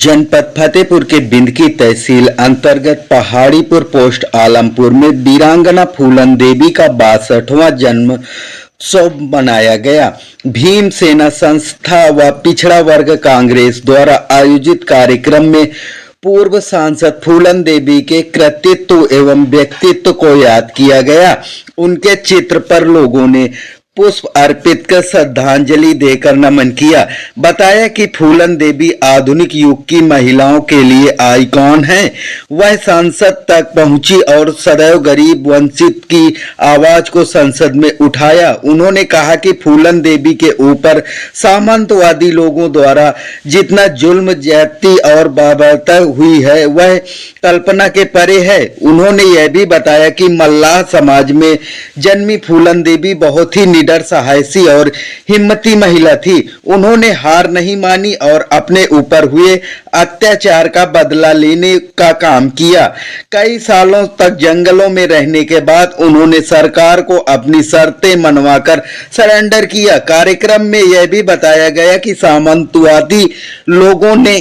जनपद फतेहपुर के बिंदकी तहसील अंतर्गत पहाड़ीपुर पोस्ट आलमपुर में वीरांगना फूलन देवी का 62वां जन्म उत्सव मनाया गया। भीम सेना संस्था व पिछड़ा वर्ग कांग्रेस द्वारा आयोजित कार्यक्रम में पूर्व सांसद फूलन देवी के कृतित्व एवं व्यक्तित्व को याद किया गया। उनके चित्र पर लोगों ने पुष्प अर्पित कर श्रद्धांजलि देकर नमन किया। बताया कि फूलन देवी आधुनिक युग की महिलाओं के लिए आइकॉन हैं। वह संसद तक पहुंची और सदैव गरीब वंचित की आवाज को संसद में उठाया। उन्होंने कहा कि फूलन देवी के ऊपर सामंतवादी लोगों द्वारा जितना जुल्म ज्यादती और बर्बरता हुई है वह कल्पना के परे है। उन्होंने यह भी बताया कि मल्लाह समाज में जन्मी फूलन देवी बहुत ही निडर, साहसी और हिम्मती महिला थी। उन्होंने हार नहीं मानी और अपने ऊपर हुए अत्याचार का बदला लेने का काम किया। कई सालों तक जंगलों में रहने के बाद उन्होंने सरकार को अपनी शर्तें मनवाकर सरेंडर किया। कार्यक्रम में यह भी बताया गया कि सामंतवादी लोगों ने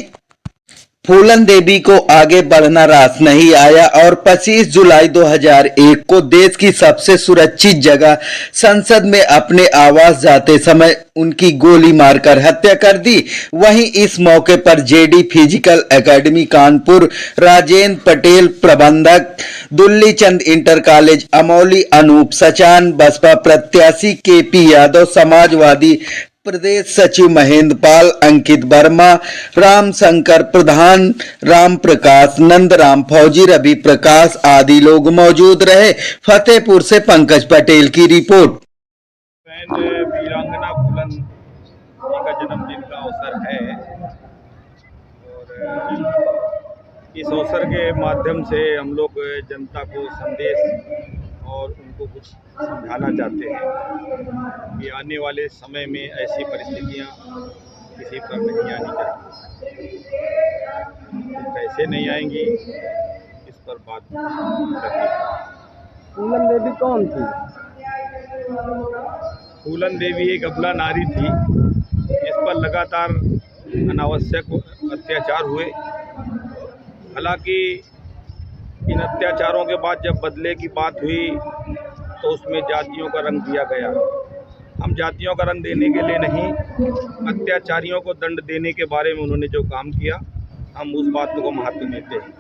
फूलन देवी को आगे बढ़ना रास नहीं आया और 25 जुलाई 2001 को देश की सबसे सुरक्षित जगह संसद में अपने आवास जाते समय उनकी गोली मारकर हत्या कर दी। वहीं इस मौके पर JD physical academy Kanpur, Rajendra Patel प्रबंधक, दुल्ली चंद इंटर कॉलेज अमौली, अनूप सचान, बसपा प्रत्याशी केपी यादव, समाजवादी प्रदेश सचिव महेंद्र पाल, अंकित वर्मा, राम शंकर प्रधान, राम प्रकाश, नंदराम फौजी, रवि प्रकाश आदि लोग मौजूद रहे। फतेहपुर से पंकज पटेल की रिपोर्ट। वीरांगना फूलन का जन्मदिन का अवसर है और इस अवसर के माध्यम से हम लोग जनता को संदेश और उनको कुछ समझाना चाहते हैं कि आने वाले समय में ऐसी परिस्थितियां किसी पर नहीं आनी चाहिए। कैसे नहीं आएंगी इस पर बात करनी है। फूलन देवी कौन थी? फूलन देवी एक अबला नारी थी जिस पर लगातार अनावश्यक अत्याचार हुए। हालांकि इन अत्याचारों के बाद जब बदले की बात हुई तो उसमें जातियों का रंग दिया गया। हम जातियों का रंग देने के लिए नहीं, अत्याचारियों को दंड देने के बारे में उन्होंने जो काम किया हम उस बात को महत्व देते हैं।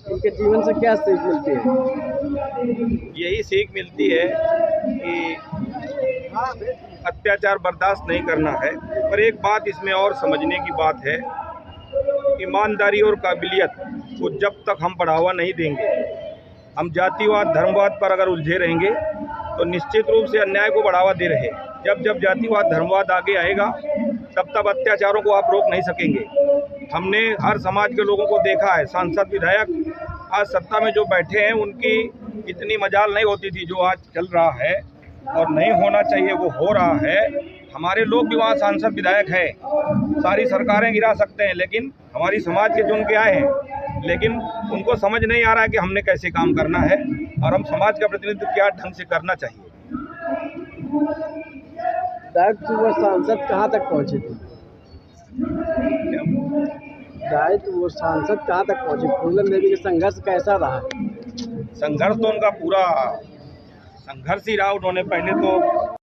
इनके जीवन से क्या सीख मिलती है? यही सीख मिलती है कि अत्याचार बर्दाश्त नहीं करना है। पर एक बात इसमें और समझने की बात है, ईमानदारी और काबिलियत को जब तक हम बढ़ावा नहीं देंगे, हम जातिवाद धर्मवाद पर अगर उलझे रहेंगे तो निश्चित रूप से अन्याय को बढ़ावा दे रहे। जब जब जातिवाद धर्मवाद आगे आएगा तब तब अत्याचारों को आप रोक नहीं सकेंगे। हमने हर समाज के लोगों को देखा है, सांसद विधायक आज सत्ता में जो बैठे हैं उनकी इतनी मजाल नहीं होती थी जो आज चल रहा है और नहीं होना चाहिए वो हो रहा है। हमारे लोग भी वहाँ सांसद विधायक हैं, सारी सरकारें गिरा सकते हैं लेकिन हमारी समाज के चुन के आए हैं, लेकिन उनको समझ नहीं आ रहा है कि हमने कैसे काम करना है और हम समाज का प्रतिनिधित्व क्या ढंग से करना चाहिए। वो सांसद कहाँ तक पहुँचे थे? वो सांसद कहाँ तक पहुँचे? फूलन देवी का संघर्ष कैसा रहा? संघर्ष तो उनका पूरा संघर्ष ही रहा। उन्होंने पहले तो